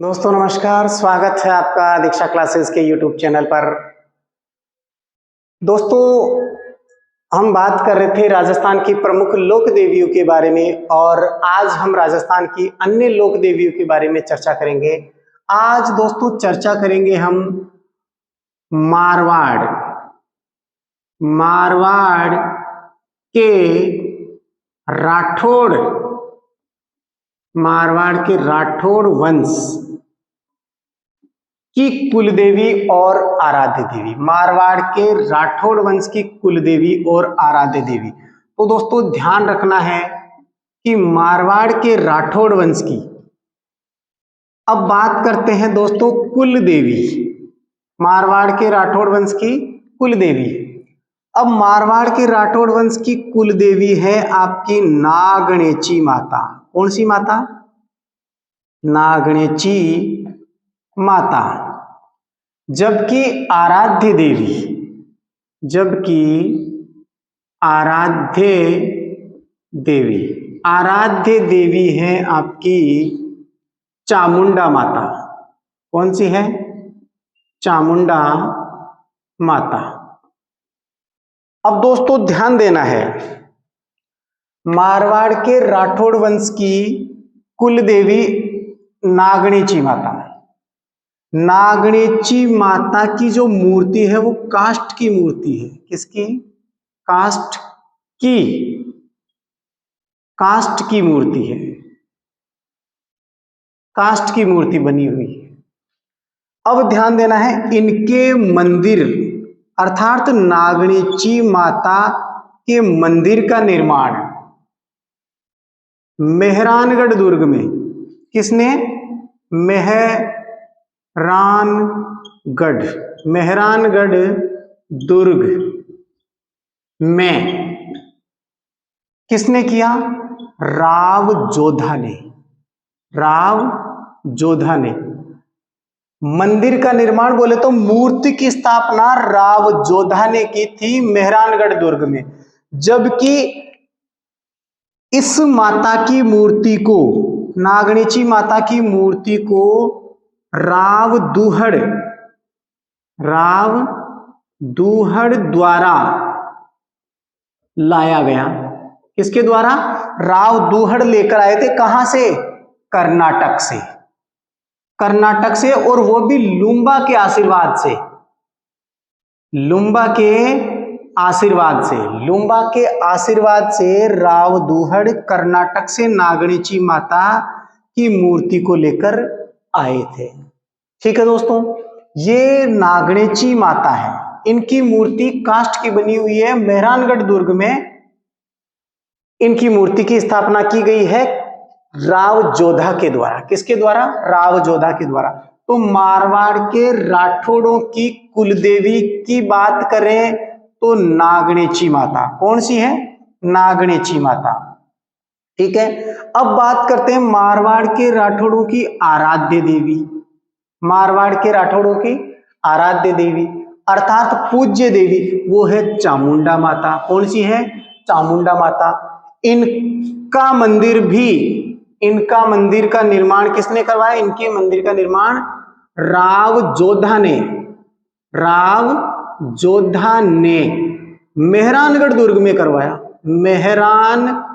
दोस्तों नमस्कार, स्वागत है आपका दीक्षा क्लासेस के यूट्यूब चैनल पर। दोस्तों, हम बात कर रहे थे राजस्थान की प्रमुख लोक देवियों के बारे में और आज हम राजस्थान की अन्य लोक देवियों के बारे में चर्चा करेंगे। आज दोस्तों चर्चा करेंगे हम मारवाड़ मारवाड़ के राठौड़ मारवाड़ के राठौड़ वंश की कुलदेवी और आराध्य देवी। मारवाड़ के राठौड़ वंश की कुलदेवी और आराध्य देवी। तो दोस्तों ध्यान रखना है कि मारवाड़ के राठौड़ वंश की अब बात करते हैं दोस्तों कुलदेवी। मारवाड़ के राठौड़ वंश की कुलदेवी। अब मारवाड़ के राठौड़ वंश की कुलदेवी है आपकी नागणेची माता। कौन सी माता? नागणेची माता। जबकि आराध्य देवी है आपकी चामुंडा माता। कौन सी है? चामुंडा माता। अब दोस्तों ध्यान देना है, मारवाड़ के राठौड़ वंश की कुलदेवी नागणेची माता। नागणेची माता की जो मूर्ति है वो काष्ठ की मूर्ति है। किसकी? काष्ठ की मूर्ति है। काष्ठ की मूर्ति बनी हुई है। अब ध्यान देना है, इनके मंदिर अर्थात नागणेची माता के मंदिर का निर्माण मेहरानगढ़ दुर्ग में किसने? मेहरानगढ़ दुर्ग में किसने किया? राव जोधा ने मंदिर का निर्माण बोले तो मूर्ति की स्थापना राव जोधा ने की थी मेहरानगढ़ दुर्ग में। जबकि इस माता की मूर्ति को, नागणेची माता की मूर्ति को राव दूहड़ द्वारा लाया गया। किसके द्वारा? राव दूहड़ लेकर आए थे। कहां से? कर्नाटक से, और वो भी लुम्बा के आशीर्वाद से राव दूहड़ कर्नाटक से नागणेची माता की मूर्ति को लेकर आए थे। ठीक है दोस्तों, ये नागणेची माता है। इनकी मूर्ति काष्ठ की बनी हुई है। मेहरानगढ़ दुर्ग में इनकी मूर्ति की स्थापना की गई है राव जोधा के द्वारा। किसके द्वारा? राव जोधा के द्वारा। तो मारवाड़ के राठौड़ों की कुलदेवी की बात करें तो नागणेची माता। कौन सी है? नागणेची माता। ठीक है, अब बात करते हैं मारवाड़ के राठौड़ों की आराध्य देवी। मारवाड़ के राठौड़ों की आराध्य देवी अर्थात पूज्य देवी वो है चामुंडा माता। कौन सी है? चामुंडा माता। इनका मंदिर का निर्माण किसने करवाया? इनके मंदिर का निर्माण राव जोधा ने मेहरानगढ़ दुर्ग में करवाया। मेहरानगढ़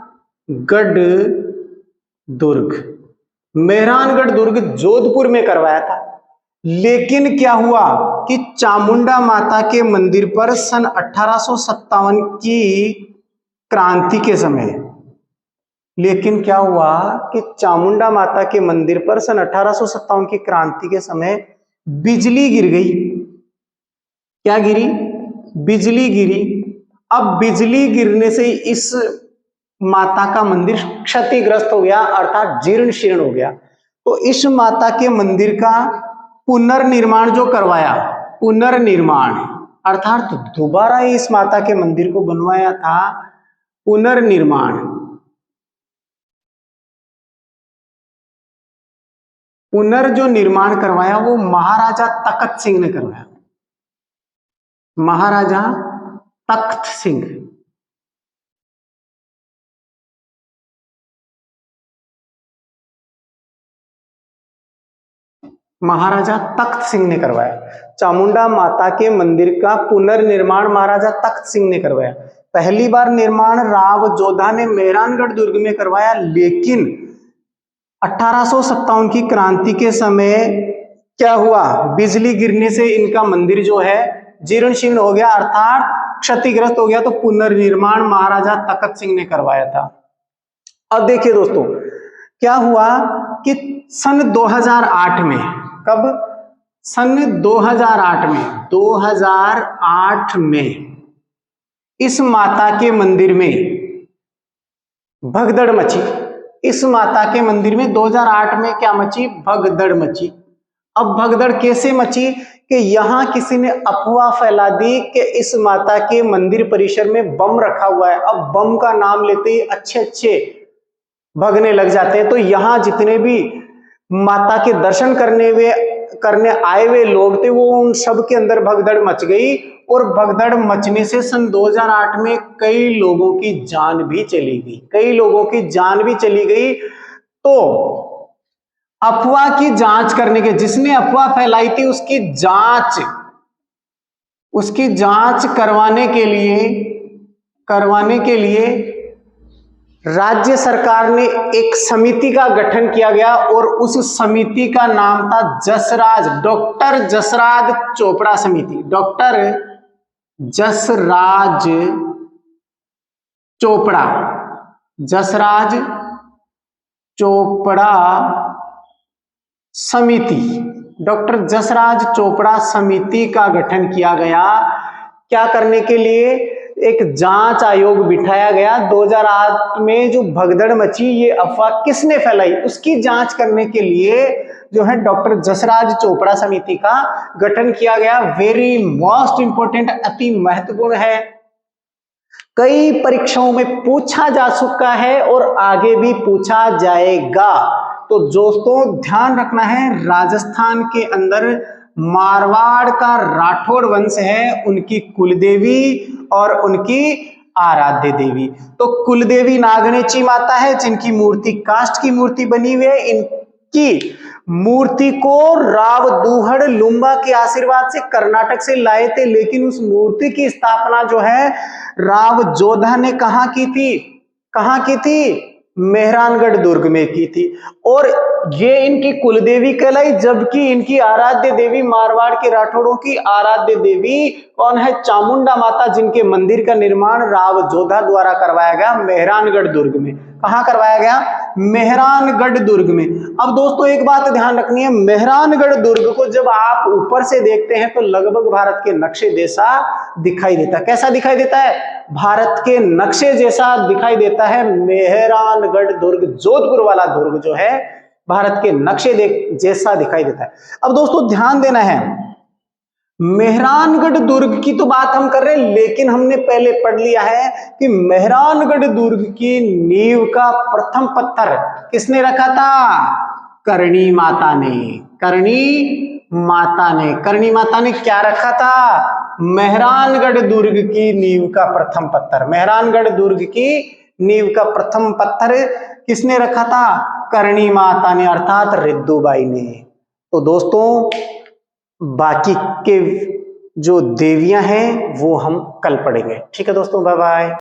दुर्ग जोधपुर में करवाया था। लेकिन क्या हुआ कि चामुंडा माता के मंदिर पर सन 1857 की क्रांति के समय चामुंडा माता के मंदिर पर सन 1857 की क्रांति के समय बिजली गिर गई। क्या गिरी? बिजली गिरी। अब बिजली गिरने से इस माता का मंदिर क्षतिग्रस्त हो गया अर्थात जीर्ण शीर्ण हो गया। तो इस माता के मंदिर का पुनर्निर्माण जो करवाया, अर्थात दोबारा इस माता के मंदिर को बनवाया था। जो निर्माण करवाया वो महाराजा तखत सिंह ने करवाया। महाराजा तख्त सिंह। महाराजा तख्त सिंह ने करवाया। चामुंडा माता के मंदिर का पुनर्निर्माण महाराजा तख्त सिंह ने करवाया। पहली बार निर्माण राव जोधा ने मेहरानगढ़ दुर्ग में करवाया, लेकिन 1857 की क्रांति के समय क्या हुआ, बिजली गिरने से इनका मंदिर जो है जीर्ण शीर्ण हो गया, अर्थात क्षतिग्रस्त हो गया, तो पुनर्निर्माण महाराजा तख्त सिंह ने करवाया था। अब देखिए दोस्तों क्या हुआ कि सन 2008 में, कब, सन 2008 में इस माता के मंदिर में भगदड़ मची। इस माता के मंदिर में 2008 में क्या मची, भगदड़ मची। अब भगदड़ कैसे मची कि यहां किसी ने अफवाह फैला दी कि इस माता के मंदिर परिसर में बम रखा हुआ है। अब बम का नाम लेते ही अच्छे भगने लग जाते हैं, तो यहां जितने भी माता के दर्शन करने आए हुए लोग थे, वो उन सब के अंदर भगदड़ मच गई, और भगदड़ मचने से सन 2008 में कई लोगों की जान भी चली गई। तो अफवाह की जांच करने के, जिसने अफवाह फैलाई थी उसकी जांच करवाने के लिए राज्य सरकार ने एक समिति का गठन किया गया, और उस समिति का नाम था डॉक्टर जसराज चोपड़ा समिति। डॉक्टर जसराज चोपड़ा समिति, डॉक्टर जसराज चोपड़ा समिति का गठन किया गया। क्या करने के लिए, एक जांच आयोग बिठाया गया। 2008 में जो भगदड़ मची, ये अफवाह किसने फैलाई, उसकी जांच करने के लिए जो है डॉक्टर जसराज चोपड़ा समिति का गठन किया गया। वेरी मोस्ट इंपोर्टेंट, अति महत्वपूर्ण है, कई परीक्षाओं में पूछा जा चुका है और आगे भी पूछा जाएगा। तो दोस्तों ध्यान रखना है, राजस्थान के अंदर मारवाड़ का राठौड़ वंश है, उनकी कुलदेवी और उनकी आराध्य देवी। तो कुलदेवी नागणेची माता है, जिनकी मूर्ति काष्ठ की मूर्ति बनी हुई है। इनकी मूर्ति को राव दूहड़ लुम्बा के आशीर्वाद से कर्नाटक से लाए थे, लेकिन उस मूर्ति की स्थापना जो है राव जोधा ने कहां की थी, मेहरानगढ़ दुर्ग में की थी। और ये इनकी कुलदेवी कहलाई, जबकि इनकी आराध्य देवी, मारवाड़ के राठौड़ों की आराध्य देवी कौन है, चामुंडा माता, जिनके मंदिर का निर्माण राव जोधा द्वारा करवाया गया मेहरानगढ़ दुर्ग में। कहां करवाया गया, मेहरानगढ़ दुर्ग में। अब दोस्तों एक बात ध्यान रखनी है, मेहरानगढ़ दुर्ग को जब आप ऊपर से देखते हैं तो लगभग भारत के नक्शे जैसा दिखाई देता है। कैसा दिखाई देता है, भारत के नक्शे जैसा दिखाई देता है। मेहरानगढ़ दुर्ग, जोधपुर वाला दुर्ग जो है भारत के नक्शे जैसा दिखाई देता है। अब दोस्तों ध्यान देना है, मेहरानगढ़ दुर्ग की तो बात हम कर रहे हैं, लेकिन हमने पहले पढ़ लिया है कि मेहरानगढ़ दुर्ग की नींव का प्रथम पत्थर किसने रखा था, करणी माता ने। करणी माता ने क्या रखा था, मेहरानगढ़ दुर्ग की नींव का प्रथम पत्थर। मेहरानगढ़ दुर्ग की नींव का प्रथम पत्थर किसने रखा था, करणी माता ने, अर्थात रिद्दूबाई ने। तो दोस्तों बाकी के जो देवियां हैं वो हम कल पढ़ेंगे। ठीक है दोस्तों, बाय बाय।